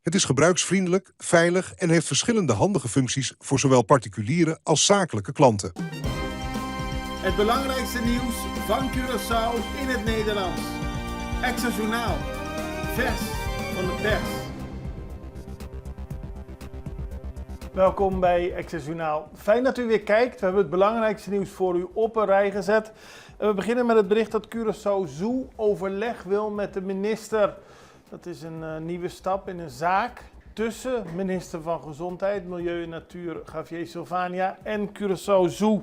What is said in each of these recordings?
Het is gebruiksvriendelijk, veilig en heeft verschillende handige functies voor zowel particuliere als zakelijke klanten. Het belangrijkste nieuws van Curaçao in het Nederlands. Extra Journaal. Vers van de pers. Welkom bij Extra Journaal. Fijn dat u weer kijkt. We hebben het belangrijkste nieuws voor u op een rij gezet. We beginnen met het bericht dat Curaçao Zoo overleg wil met de minister. Dat is een nieuwe stap in een zaak tussen minister van Gezondheid, Milieu en Natuur Javier Silvania en Curaçao Zoo.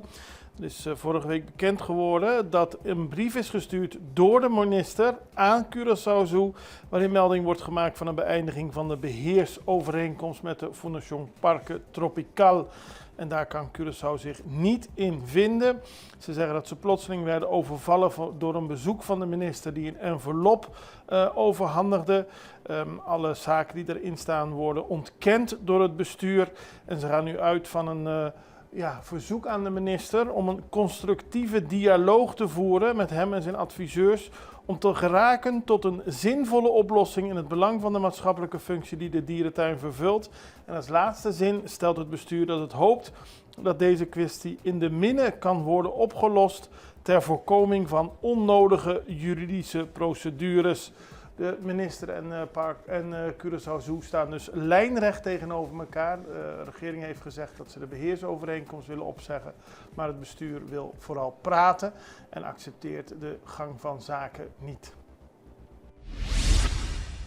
Er is vorige week bekend geworden dat een brief is gestuurd door de minister aan Curaçao Zoo, waarin melding wordt gemaakt van een beëindiging van de beheersovereenkomst met de Fondation Parque Tropical. En daar kan Curaçao zich niet in vinden. Ze zeggen dat ze plotseling werden overvallen door een bezoek van de minister die een envelop overhandigde. Alle zaken die erin staan worden ontkend door het bestuur. En ze gaan nu uit van een verzoek aan de minister om een constructieve dialoog te voeren met hem en zijn adviseurs, om te geraken tot een zinvolle oplossing in het belang van de maatschappelijke functie die de dierentuin vervult. En als laatste zin stelt het bestuur dat het hoopt dat deze kwestie in de minne kan worden opgelost ter voorkoming van onnodige juridische procedures. De minister en Curaçao Zoo staan dus lijnrecht tegenover elkaar. De regering heeft gezegd dat ze de beheersovereenkomst willen opzeggen, maar het bestuur wil vooral praten en accepteert de gang van zaken niet.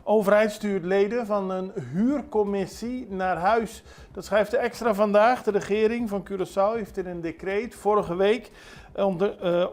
Overheid stuurt leden van een huurcommissie naar huis. Dat schrijft de Extra vandaag. De regering van Curaçao heeft in een decreet vorige week,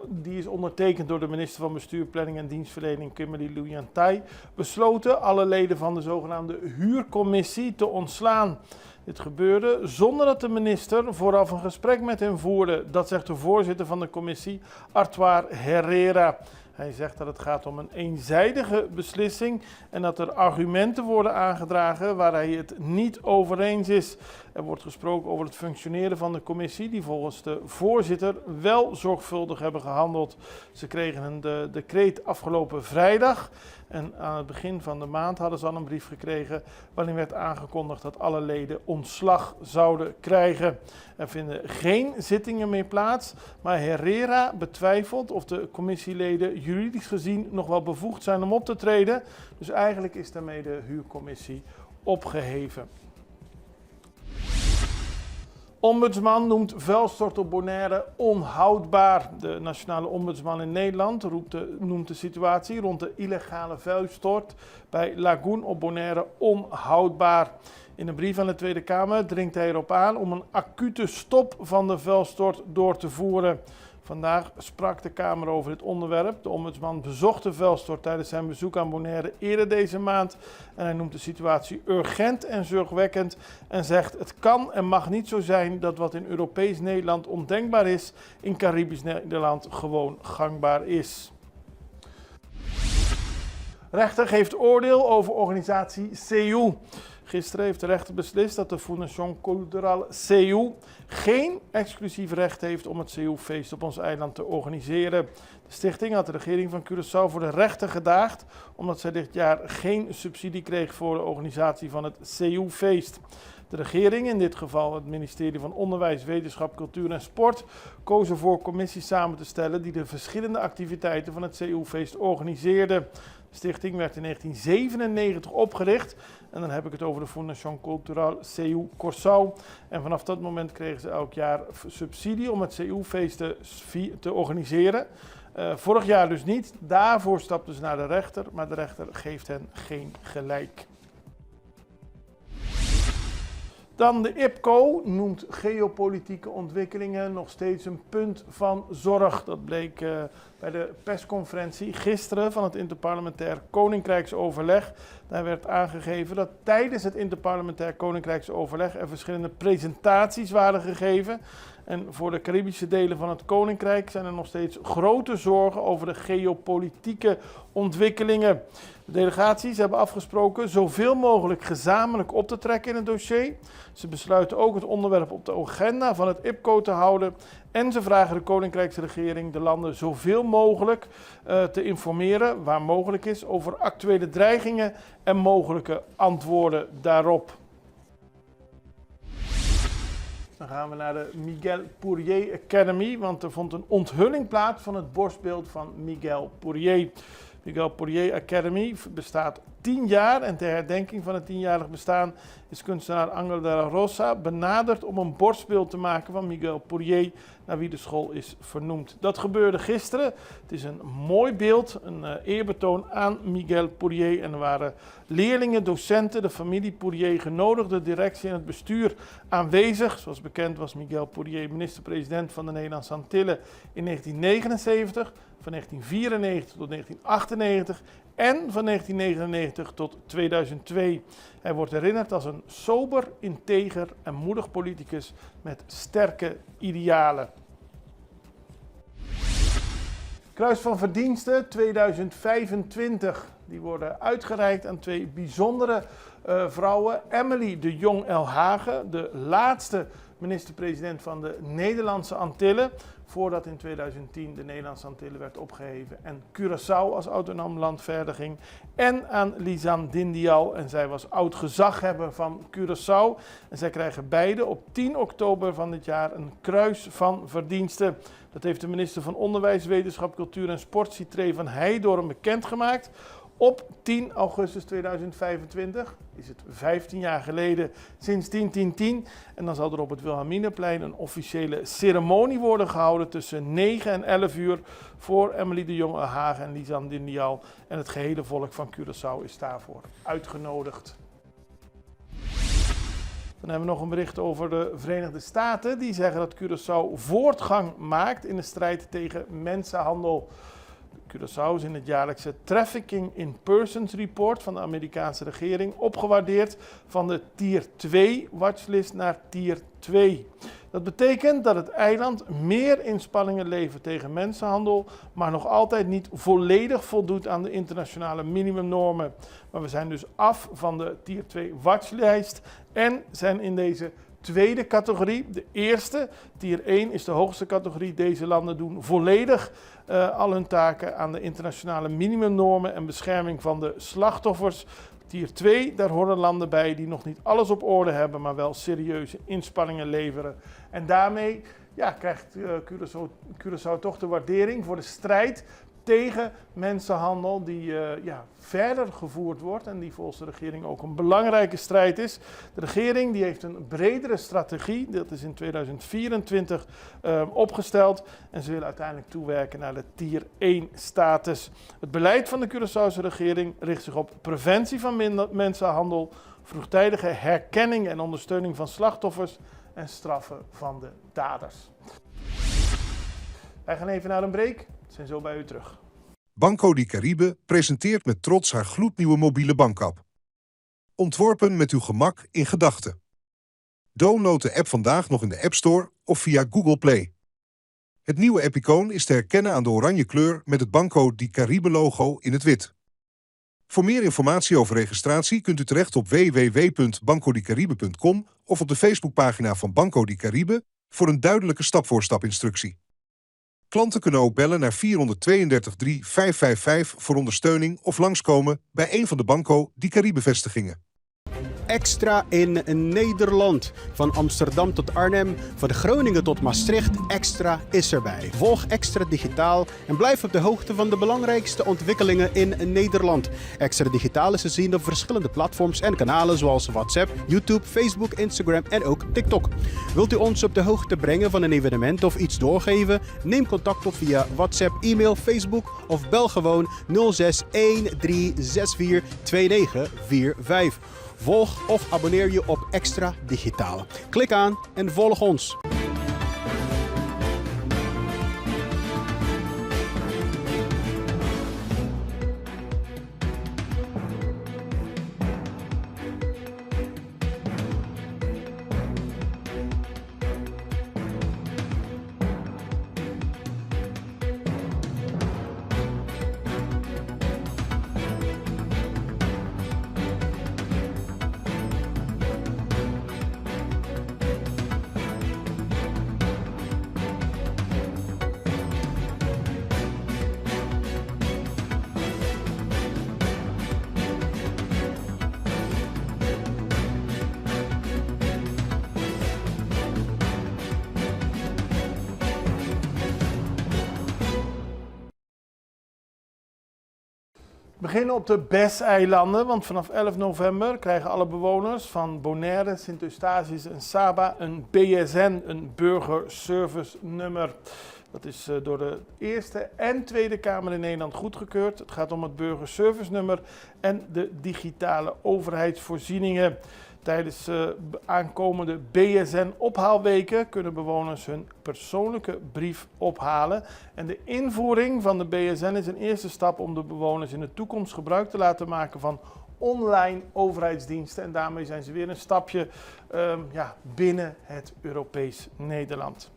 die is ondertekend door de minister van Bestuur, Planning en Dienstverlening Kimberly Louyantai, besloten alle leden van de zogenaamde huurcommissie te ontslaan. Dit gebeurde zonder dat de minister vooraf een gesprek met hen voerde. Dat zegt de voorzitter van de commissie, Artois Herrera. Hij zegt dat het gaat om een eenzijdige beslissing en dat er argumenten worden aangedragen waar hij het niet over eens is. Er wordt gesproken over het functioneren van de commissie, die volgens de voorzitter wel zorgvuldig hebben gehandeld. Ze kregen een decreet afgelopen vrijdag en aan het begin van de maand hadden ze al een brief gekregen waarin werd aangekondigd dat alle leden ontslag zouden krijgen. Er vinden geen zittingen meer plaats, maar Herrera betwijfelt of de commissieleden juridisch gezien nog wel bevoegd zijn om op te treden. Dus eigenlijk is daarmee de huurcommissie opgeheven. Ombudsman noemt vuilstort op Bonaire onhoudbaar. De nationale ombudsman in Nederland noemt de situatie rond de illegale vuilstort bij Lagoon op Bonaire onhoudbaar. In een brief aan de Tweede Kamer dringt hij erop aan om een acute stop van de vuilstort door te voeren. Vandaag sprak de Kamer over dit onderwerp. De ombudsman bezocht de vuilstort tijdens zijn bezoek aan Bonaire eerder deze maand. En hij noemt de situatie urgent en zorgwekkend en zegt: het kan en mag niet zo zijn dat wat in Europees Nederland ondenkbaar is, in Caribisch Nederland gewoon gangbaar is. Rechter geeft oordeel over organisatie CEU. Gisteren heeft de rechter beslist dat de Fondation Cultural CEU geen exclusief recht heeft om het CEU-feest op ons eiland te organiseren. De stichting had de regering van Curaçao voor de rechter gedaagd, omdat zij dit jaar geen subsidie kreeg voor de organisatie van het CEU-feest. De regering, in dit geval het ministerie van Onderwijs, Wetenschap, Cultuur en Sport, koos ervoor commissies samen te stellen die de verschillende activiteiten van het CEU-feest organiseerden. De stichting werd in 1997 opgericht en dan heb ik het over de Fondation Cultural CEU Curaçao. En vanaf dat moment kregen ze elk jaar subsidie om het CEU-feest te organiseren. Vorig jaar dus niet. Daarvoor stapten ze naar de rechter, maar de rechter geeft hen geen gelijk. Dan de IPCO noemt geopolitieke ontwikkelingen nog steeds een punt van zorg. Dat bleek bij de persconferentie gisteren van het Interparlementair Koninkrijksoverleg. Daar werd aangegeven dat tijdens het Interparlementair Koninkrijksoverleg er verschillende presentaties waren gegeven. En voor de Caribische delen van het Koninkrijk zijn er nog steeds grote zorgen over de geopolitieke ontwikkelingen. De delegaties hebben afgesproken zoveel mogelijk gezamenlijk op te trekken in het dossier. Ze besluiten ook het onderwerp op de agenda van het IPCO te houden. En ze vragen de Koninkrijksregering de landen zoveel mogelijk te informeren, waar mogelijk is, over actuele dreigingen en mogelijke antwoorden daarop. Dan gaan we naar de Miguel Pourrier Academy, want er vond een onthulling plaats van het borstbeeld van Miguel Pourrier. Miguel Pourrier Academy bestaat 10 jaar en ter herdenking van het 10-jarig bestaan is kunstenaar Angel de la Rosa benaderd om een borstbeeld te maken van Miguel Pourrier, naar wie de school is vernoemd. Dat gebeurde gisteren. Het is een mooi beeld, een eerbetoon aan Miguel Pourrier. En er waren leerlingen, docenten, de familie Pourrier genodigd, de directie en het bestuur aanwezig. Zoals bekend was Miguel Pourrier minister-president van de Nederlandse Antillen in 1979, van 1994 tot 1998 en van 1999 tot 2002. Hij wordt herinnerd als een sober, integer en moedig politicus met sterke idealen. Kruis van Verdiensten 2025. Die worden uitgereikt aan 2 bijzondere vrouwen. Emily de Jong Elhagen, de laatste minister-president van de Nederlandse Antillen, voordat in 2010 de Nederlandse Antillen werd opgeheven en Curaçao als autonoom land verder ging. En aan Lisanne Dindial, en zij was oud-gezaghebber van Curaçao. En zij krijgen beide op 10 oktober van dit jaar een Kruis van Verdiensten. Dat heeft de minister van Onderwijs, Wetenschap, Cultuur en Sport, Citré van Heijdoorn, bekendgemaakt. Op 10 augustus 2025 is het 15 jaar geleden sinds 10-10-10. En dan zal er op het Wilhelminaplein een officiële ceremonie worden gehouden tussen 9 en 11 uur voor Emily de Jong Elhagen en Lisanne Dindial. En het gehele volk van Curaçao is daarvoor uitgenodigd. Dan hebben we nog een bericht over de Verenigde Staten. Die zeggen dat Curaçao voortgang maakt in de strijd tegen mensenhandel. Curaçao is in het jaarlijkse Trafficking in Persons Report van de Amerikaanse regering opgewaardeerd van de Tier 2 watchlist naar Tier 2. Dat betekent dat het eiland meer inspanningen levert tegen mensenhandel, maar nog altijd niet volledig voldoet aan de internationale minimumnormen. Maar we zijn dus af van de Tier 2 watchlijst en zijn in deze tweede categorie. De eerste, Tier 1, is de hoogste categorie. Deze landen doen volledig al hun taken aan de internationale minimumnormen en bescherming van de slachtoffers. Tier 2, daar horen landen bij die nog niet alles op orde hebben, maar wel serieuze inspanningen leveren. En daarmee krijgt Curaçao toch de waardering voor de strijd tegen mensenhandel die verder gevoerd wordt en die volgens de regering ook een belangrijke strijd is. De regering die heeft een bredere strategie, dat is in 2024 opgesteld en ze willen uiteindelijk toewerken naar de Tier 1 status. Het beleid van de Curaçaose regering richt zich op preventie van mensenhandel, vroegtijdige herkenning en ondersteuning van slachtoffers en straffen van de daders. Wij gaan even naar een break. We zijn zo bij u terug. Banco di Caribe presenteert met trots haar gloednieuwe mobiele bankapp. Ontworpen met uw gemak in gedachten. Download de app vandaag nog in de App Store of via Google Play. Het nieuwe app-icoon is te herkennen aan de oranje kleur met het Banco di Caribe logo in het wit. Voor meer informatie over registratie kunt u terecht op www.bancodicaribe.com of op de Facebookpagina van Banco di Caribe voor een duidelijke stap-voor-stap instructie. Klanten kunnen ook bellen naar 432 3555 voor ondersteuning of langskomen bij een van de Banco di Caribe vestigingen. Extra in Nederland. Van Amsterdam tot Arnhem, van Groningen tot Maastricht, Extra is erbij. Volg Extra Digitaal en blijf op de hoogte van de belangrijkste ontwikkelingen in Nederland. Extra Digitaal is te zien op verschillende platforms en kanalen zoals WhatsApp, YouTube, Facebook, Instagram en ook TikTok. Wilt u ons op de hoogte brengen van een evenement of iets doorgeven? Neem contact op via WhatsApp, e-mail, Facebook of bel gewoon 06 1364 2945. Volg of abonneer je op Extra Digitaal. Klik aan en volg ons. We beginnen op de BES-eilanden, want vanaf 11 november krijgen alle bewoners van Bonaire, Sint-Eustatius en Saba een BSN, een burgerservice nummer. Dat is door de Eerste en Tweede Kamer in Nederland goedgekeurd. Het gaat om het burgerservice nummer en de digitale overheidsvoorzieningen. Tijdens aankomende BSN-ophaalweken kunnen bewoners hun persoonlijke brief ophalen. En de invoering van de BSN is een eerste stap om de bewoners in de toekomst gebruik te laten maken van online overheidsdiensten. En daarmee zijn ze weer een stapje binnen het Europees Nederland.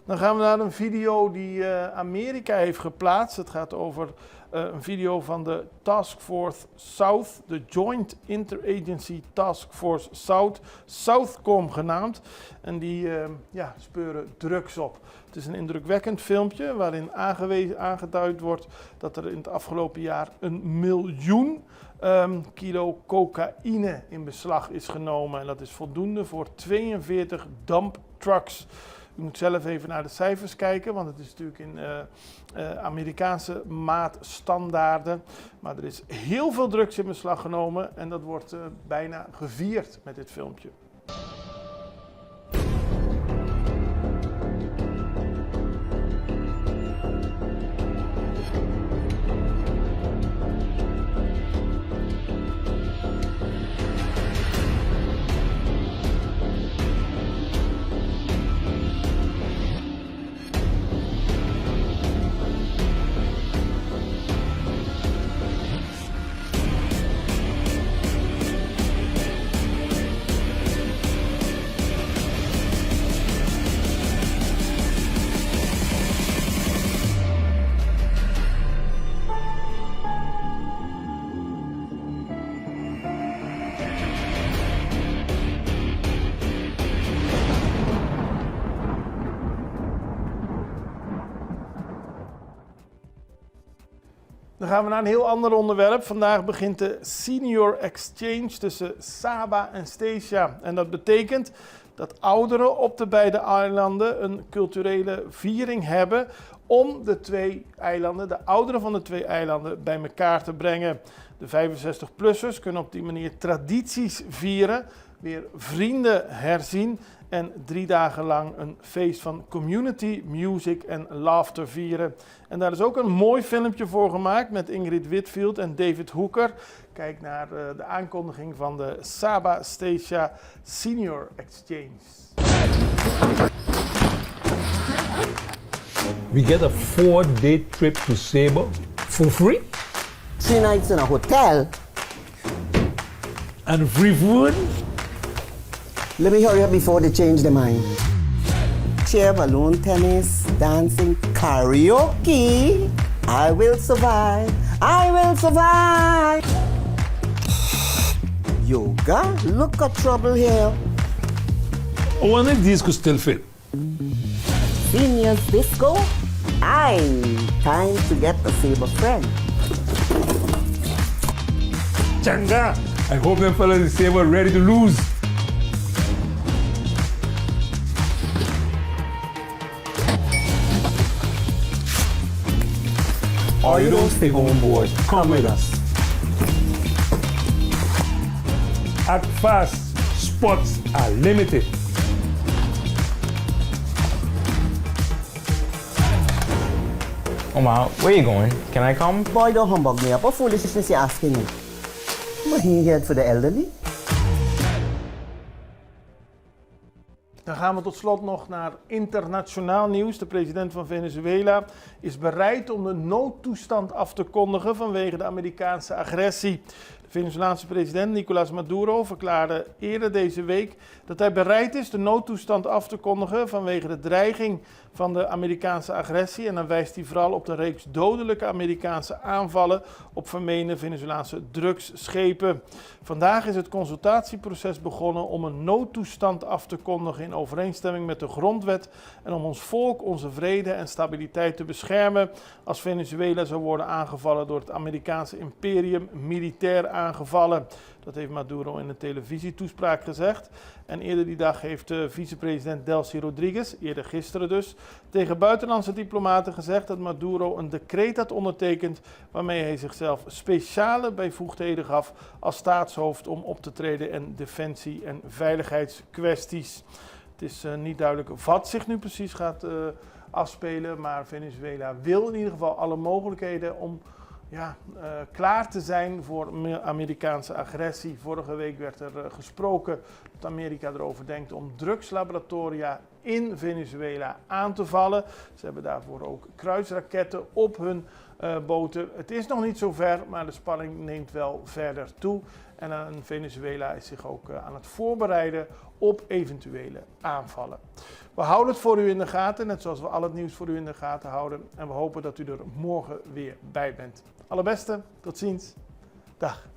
Dan gaan we naar een video die Amerika heeft geplaatst. Het gaat over een video van de Task Force South, de Joint Interagency Task Force South, Southcom genaamd. En die speuren drugs op. Het is een indrukwekkend filmpje waarin aangeduid wordt dat er in het afgelopen jaar 1 miljoen kilo cocaïne in beslag is genomen. En dat is voldoende voor 42 dump trucks. U moet zelf even naar de cijfers kijken, want het is natuurlijk in Amerikaanse maatstandaarden. Maar er is heel veel drugs in beslag genomen en dat wordt bijna gevierd met dit filmpje. Dan gaan we naar een heel ander onderwerp. Vandaag begint de Senior Exchange tussen Saba en Statia. En dat betekent dat ouderen op de beide eilanden een culturele viering hebben om de twee eilanden, de ouderen van de twee eilanden, bij elkaar te brengen. De 65-plussers kunnen op die manier tradities vieren, weer vrienden herzien en 3 dagen lang een feest van community, music en laughter vieren. En daar is ook een mooi filmpje voor gemaakt met Ingrid Whitfield en David Hoeker. Kijk naar de aankondiging van de Saba Statia Senior Exchange. We get a 4-day trip to Saba for free 3 nights in a hotel. and free food. Let me hurry up before they change their mind. Chair, balloon tennis, dancing, karaoke. I will survive. I will survive. Yoga? Look at trouble here. I wonder if these could still fit. Seniors disco? Time to get a Saba friend. Changa! I hope them fellas in Saba are ready to lose. Or you don't stay on board. Come with us. Act fast. Spots are limited. Oma, where you going? Can I come? Boy, don't humbug me up. What foolishness you asking me? I'm here for the elderly. Dan gaan we tot slot nog naar internationaal nieuws. De president van Venezuela is bereid om de noodtoestand af te kondigen vanwege de Amerikaanse agressie. De Venezolaanse president Nicolás Maduro verklaarde eerder deze week dat hij bereid is de noodtoestand af te kondigen vanwege de dreiging van de Amerikaanse agressie. En dan wijst hij vooral op de reeks dodelijke Amerikaanse aanvallen op vermeende Venezolaanse drugsschepen. Vandaag is het consultatieproces begonnen om een noodtoestand af te kondigen in overeenstemming met de grondwet en om ons volk, onze vrede en stabiliteit te beschermen als Venezuela zou worden aangevallen door het Amerikaanse imperium militair aangevallen. Dat heeft Maduro in een televisietoespraak gezegd. En eerder die dag heeft vicepresident Delcy Rodriguez, eerder gisteren dus, tegen buitenlandse diplomaten gezegd dat Maduro een decreet had ondertekend waarmee hij zichzelf speciale bijvoegdheden gaf als staatshoofd om op te treden in defensie- en veiligheidskwesties. Het is niet duidelijk wat zich nu precies gaat afspelen, maar Venezuela wil in ieder geval alle mogelijkheden om klaar te zijn voor Amerikaanse agressie. Vorige week werd er gesproken dat Amerika erover denkt om drugslaboratoria in Venezuela aan te vallen. Ze hebben daarvoor ook kruisraketten op hun boten. Het is nog niet zo ver, maar de spanning neemt wel verder toe. En Venezuela is zich ook aan het voorbereiden op eventuele aanvallen. We houden het voor u in de gaten, net zoals we al het nieuws voor u in de gaten houden. En we hopen dat u er morgen weer bij bent. Allerbeste, tot ziens. Dag.